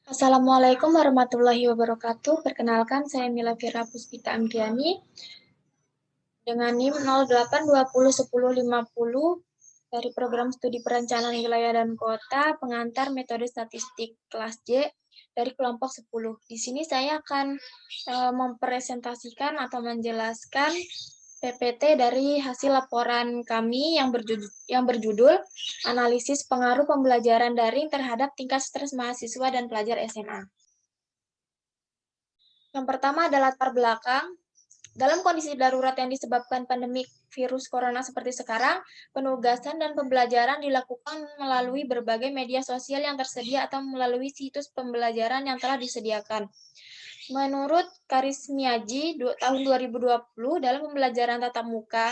Assalamualaikum warahmatullahi wabarakatuh. Perkenalkan, saya Mila Fira Puspita Andriani dengan NIM 08201050 dari Program Studi Perencanaan Wilayah dan Kota, pengantar metode statistik kelas J dari kelompok 10. Di sini saya akan mempresentasikan atau menjelaskan PPT dari hasil laporan kami yang berjudul Analisis Pengaruh Pembelajaran Daring terhadap Tingkat Stres Mahasiswa dan Pelajar SMA. Yang pertama adalah latar belakang. Dalam kondisi darurat yang disebabkan pandemi virus corona seperti sekarang, penugasan dan pembelajaran dilakukan melalui berbagai media sosial yang tersedia atau melalui situs pembelajaran yang telah disediakan. Menurut Karismiaji tahun 2020, dalam pembelajaran tatap muka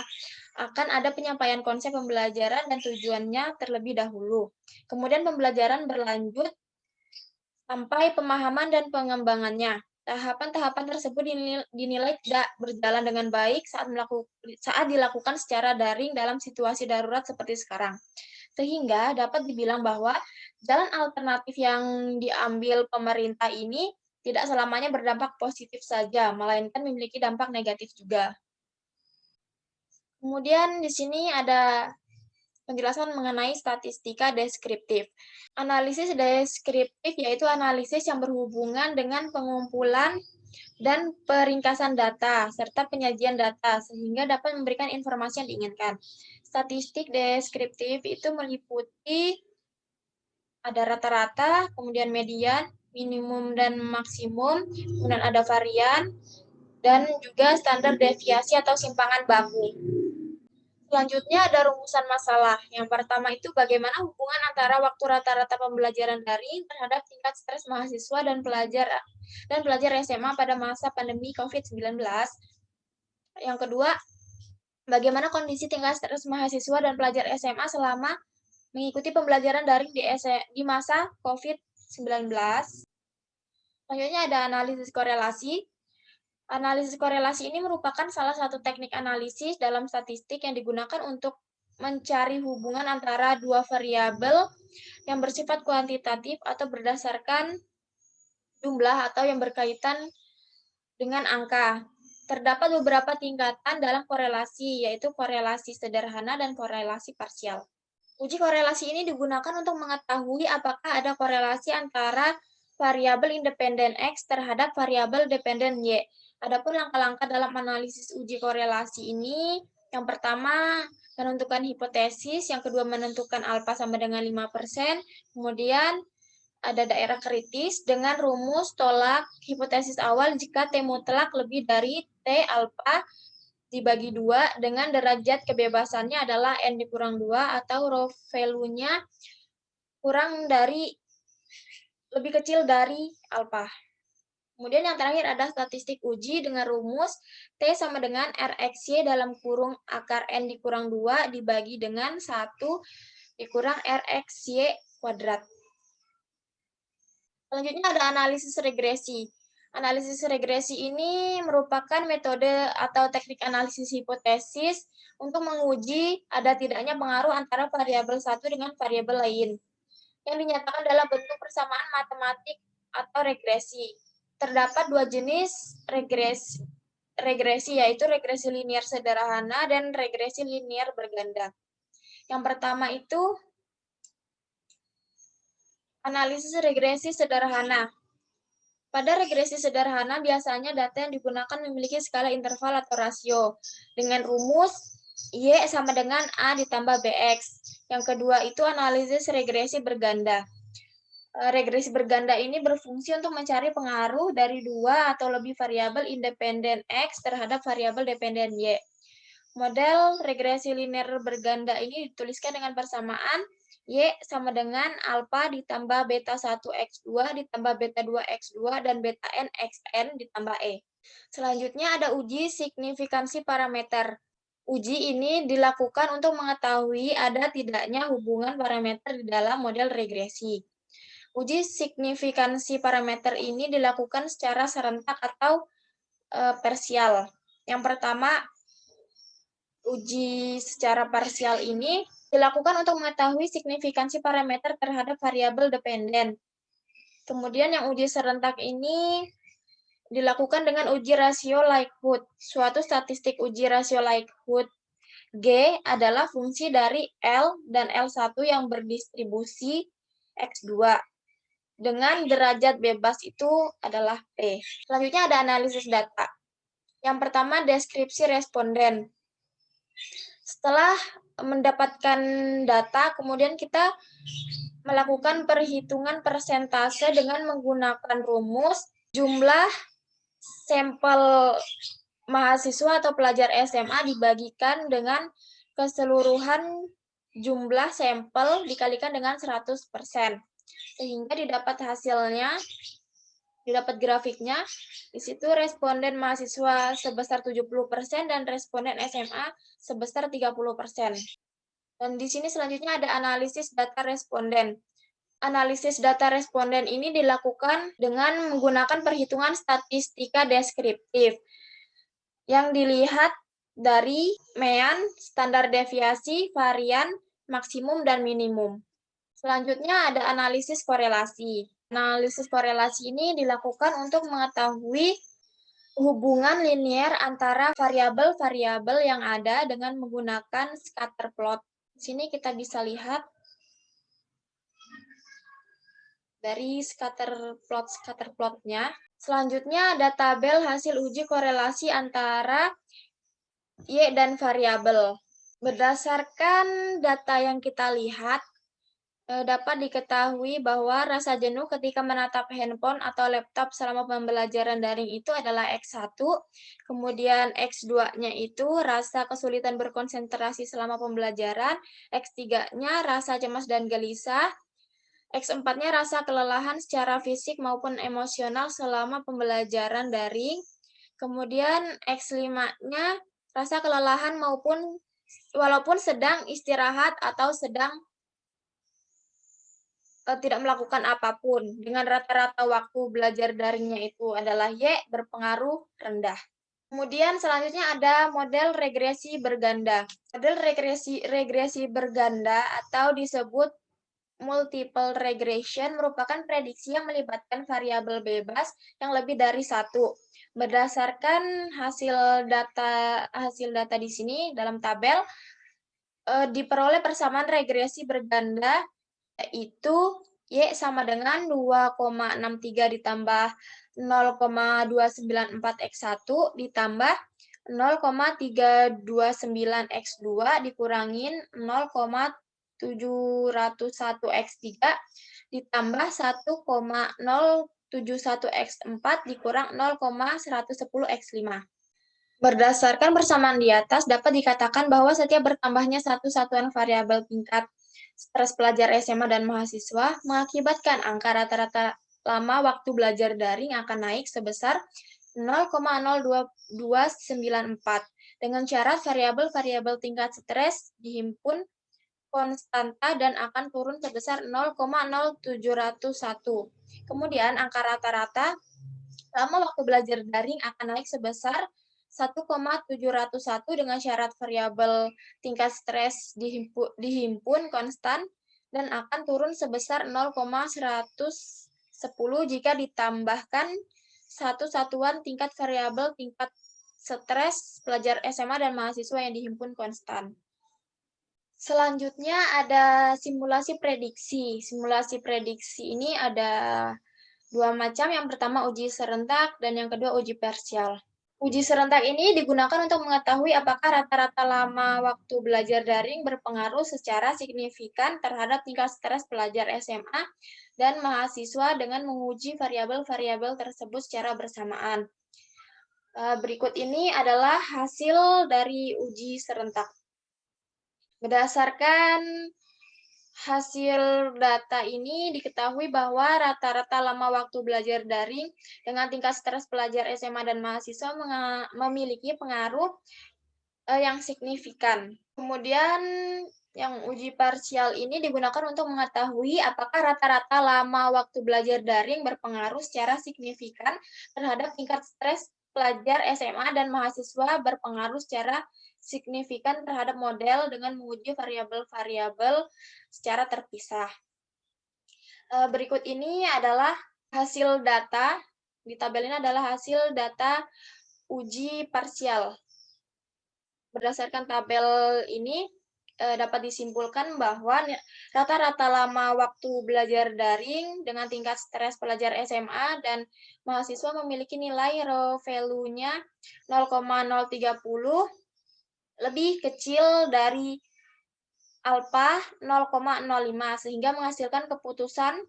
akan ada penyampaian konsep pembelajaran dan tujuannya terlebih dahulu. Kemudian pembelajaran berlanjut sampai pemahaman dan pengembangannya. Tahapan-tahapan tersebut dinilai tidak berjalan dengan baik saat dilakukan secara daring dalam situasi darurat seperti sekarang. Sehingga dapat dibilang bahwa jalan alternatif yang diambil pemerintah ini tidak selamanya berdampak positif saja, melainkan memiliki dampak negatif juga. Kemudian di sini ada penjelasan mengenai statistika deskriptif. Analisis deskriptif yaitu analisis yang berhubungan dengan pengumpulan dan peringkasan data, serta penyajian data, sehingga dapat memberikan informasi yang diinginkan. Statistik deskriptif itu meliputi ada rata-rata, kemudian median, minimum dan maksimum, kemudian ada varian, dan juga standar deviasi atau simpangan baku. Selanjutnya ada rumusan masalah. Yang pertama itu bagaimana hubungan antara waktu rata-rata pembelajaran daring terhadap tingkat stres mahasiswa dan pelajar SMA pada masa pandemi COVID-19. Yang kedua, bagaimana kondisi tingkat stres mahasiswa dan pelajar SMA selama mengikuti pembelajaran daring di masa COVID-19. Selanjutnya ada analisis korelasi. Analisis korelasi ini merupakan salah satu teknik analisis dalam statistik yang digunakan untuk mencari hubungan antara dua variabel yang bersifat kuantitatif atau berdasarkan jumlah atau yang berkaitan dengan angka. Terdapat beberapa tingkatan dalam korelasi, yaitu korelasi sederhana dan korelasi parsial. Uji korelasi ini digunakan untuk mengetahui apakah ada korelasi antara variabel independen X terhadap variabel dependen Y. Adapun langkah-langkah dalam analisis uji korelasi ini, yang pertama menentukan hipotesis, yang kedua menentukan alfa sama dengan 5%, kemudian ada daerah kritis dengan rumus tolak hipotesis awal jika T mutlak lebih dari T alfa dibagi 2 dengan derajat kebebasannya adalah N dikurang 2 atau rho value-nya lebih kecil dari alfa. Kemudian yang terakhir ada statistik uji dengan rumus T sama dengan RXY dalam kurung akar N dikurang 2 dibagi dengan 1 dikurang RXY kuadrat. Selanjutnya ada analisis regresi. Analisis regresi ini merupakan metode atau teknik analisis hipotesis untuk menguji ada tidaknya pengaruh antara variabel satu dengan variabel lain yang dinyatakan dalam bentuk persamaan matematik atau regresi. Terdapat dua jenis regresi yaitu regresi linier sederhana dan regresi linier berganda. Yang pertama itu analisis regresi sederhana. Pada regresi sederhana, biasanya data yang digunakan memiliki skala interval atau rasio dengan rumus Y sama dengan A ditambah BX. Yang kedua itu analisis regresi berganda. Regresi berganda ini berfungsi untuk mencari pengaruh dari dua atau lebih variabel independen X terhadap variabel dependen Y. Model regresi linear berganda ini dituliskan dengan persamaan Y sama dengan alfa ditambah beta 1x2 ditambah beta 2x2 dan beta n xn ditambah E. Selanjutnya ada uji signifikansi parameter. Uji ini dilakukan untuk mengetahui ada tidaknya hubungan parameter di dalam model regresi. Uji signifikansi parameter ini dilakukan secara serentak atau parsial. Yang pertama, uji secara parsial ini dilakukan untuk mengetahui signifikansi parameter terhadap variabel dependen. Kemudian yang uji serentak ini dilakukan dengan uji rasio likelihood. Suatu statistik uji rasio likelihood G adalah fungsi dari L dan L1 yang berdistribusi X2. Dengan derajat bebas itu adalah P. Selanjutnya ada analisis data. Yang pertama, deskripsi responden. Setelah mendapatkan data, kemudian kita melakukan perhitungan persentase dengan menggunakan rumus jumlah sampel mahasiswa atau pelajar SMA dibagikan dengan keseluruhan jumlah sampel dikalikan dengan 100%. Sehingga didapat hasilnya, didapat grafiknya. Di situ responden mahasiswa sebesar 70% dan responden SMA sebesar 30%. Dan di sini selanjutnya ada analisis data responden. Analisis data responden ini dilakukan dengan menggunakan perhitungan statistika deskriptif yang dilihat dari mean, standar deviasi, varian, maksimum, dan minimum. Selanjutnya ada analisis korelasi. Analisis korelasi ini dilakukan untuk mengetahui hubungan linier antara variabel-variabel yang ada dengan menggunakan scatter plot. Di sini kita bisa lihat dari scatter plot-nya. Selanjutnya ada tabel hasil uji korelasi antara Y dan variabel. Berdasarkan data yang kita lihat, dapat diketahui bahwa rasa jenuh ketika menatap handphone atau laptop selama pembelajaran daring itu adalah X1, kemudian X2-nya itu rasa kesulitan berkonsentrasi selama pembelajaran, X3-nya rasa cemas dan gelisah, X4-nya rasa kelelahan secara fisik maupun emosional selama pembelajaran daring, kemudian X5-nya rasa kelelahan walaupun sedang istirahat atau sedang tidak melakukan apapun. Dengan rata-rata waktu belajar daringnya itu adalah Y, berpengaruh rendah. Kemudian selanjutnya ada model regresi berganda. Model regresi berganda atau disebut multiple regression merupakan prediksi yang melibatkan variabel bebas yang lebih dari satu. Berdasarkan hasil data di sini dalam tabel, diperoleh persamaan regresi berganda yaitu Y sama dengan 2,63 ditambah 0,294 X1 ditambah 0,329 X2 dikurangin 0,701 X3 ditambah 1,071 X4 dikurang 0,110 X5. Berdasarkan persamaan di atas, dapat dikatakan bahwa setiap bertambahnya satu satuan variabel tingkat stres pelajar SMA dan mahasiswa mengakibatkan angka rata-rata lama waktu belajar daring akan naik sebesar 0,02294 dengan syarat variabel-variabel tingkat stres dihimpun konstanta dan akan turun sebesar 0,0701. Kemudian angka rata-rata lama waktu belajar daring akan naik sebesar 1,701 dengan syarat variabel tingkat stres dihimpun konstan dan akan turun sebesar 0,110 jika ditambahkan satu satuan tingkat variabel tingkat stres pelajar SMA dan mahasiswa yang dihimpun konstan. Selanjutnya ada simulasi prediksi. Simulasi prediksi ini ada dua macam. Yang pertama uji serentak dan yang kedua uji parsial. Uji serentak ini digunakan untuk mengetahui apakah rata-rata lama waktu belajar daring berpengaruh secara signifikan terhadap tingkat stres pelajar SMA dan mahasiswa dengan menguji variabel-variabel tersebut secara bersamaan. Berikut ini adalah hasil dari uji serentak. Berdasarkan hasil data ini diketahui bahwa rata-rata lama waktu belajar daring dengan tingkat stres pelajar SMA dan mahasiswa memiliki pengaruh yang signifikan. Kemudian yang uji parsial ini digunakan untuk mengetahui apakah rata-rata lama waktu belajar daring berpengaruh secara signifikan terhadap tingkat stres pelajar SMA dan mahasiswa berpengaruh secara signifikan terhadap model dengan menguji variabel-variabel secara terpisah. Berikut ini adalah Hasil data di tabel ini adalah hasil data uji parsial. Berdasarkan tabel ini dapat disimpulkan bahwa rata-rata lama waktu belajar daring dengan tingkat stres pelajar SMA dan mahasiswa memiliki nilai raw value-nya 0,030 lebih kecil dari alfa 0,05 sehingga menghasilkan keputusan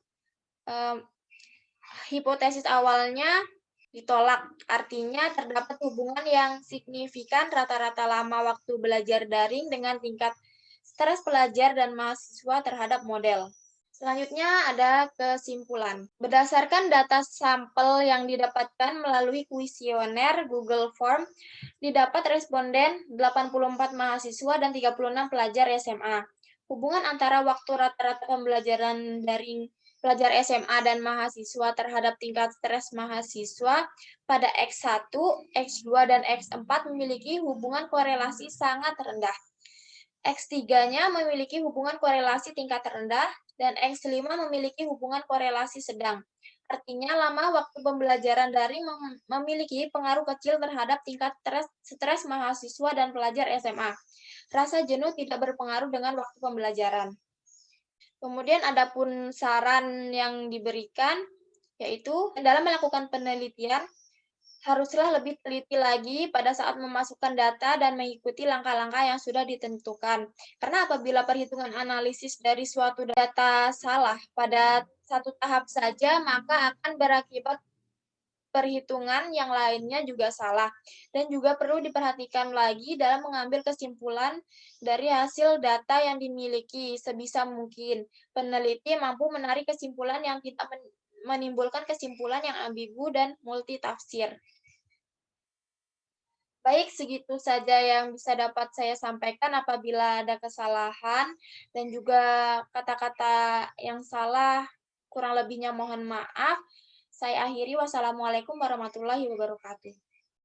hipotesis awalnya ditolak. Artinya terdapat hubungan yang signifikan rata-rata lama waktu belajar daring dengan tingkat stres pelajar dan mahasiswa terhadap model. Selanjutnya ada kesimpulan. Berdasarkan data sampel yang didapatkan melalui kuesioner Google Form, didapat responden 84 mahasiswa dan 36 pelajar SMA. Hubungan antara waktu rata-rata pembelajaran daring pelajar SMA dan mahasiswa terhadap tingkat stres mahasiswa pada X1, X2, dan X4 memiliki hubungan korelasi sangat rendah. X3-nya memiliki hubungan korelasi tingkat rendah, dan X5 memiliki hubungan korelasi sedang. Artinya, lama waktu pembelajaran daring memiliki pengaruh kecil terhadap tingkat stres mahasiswa dan pelajar SMA. Rasa jenuh tidak berpengaruh dengan waktu pembelajaran. Kemudian ada pun saran yang diberikan, yaitu dalam melakukan penelitian, haruslah lebih teliti lagi pada saat memasukkan data dan mengikuti langkah-langkah yang sudah ditentukan. Karena apabila perhitungan analisis dari suatu data salah pada satu tahap saja, maka akan berakibat perhitungan yang lainnya juga salah. Dan juga perlu diperhatikan lagi dalam mengambil kesimpulan dari hasil data yang dimiliki sebisa mungkin. Peneliti mampu menarik kesimpulan yang tidak menimbulkan kesimpulan yang ambigu dan multitafsir. Baik, segitu saja yang bisa dapat saya sampaikan. Apabila ada kesalahan dan juga kata-kata yang salah, kurang lebihnya mohon maaf. Saya akhiri. Wassalamualaikum warahmatullahi wabarakatuh.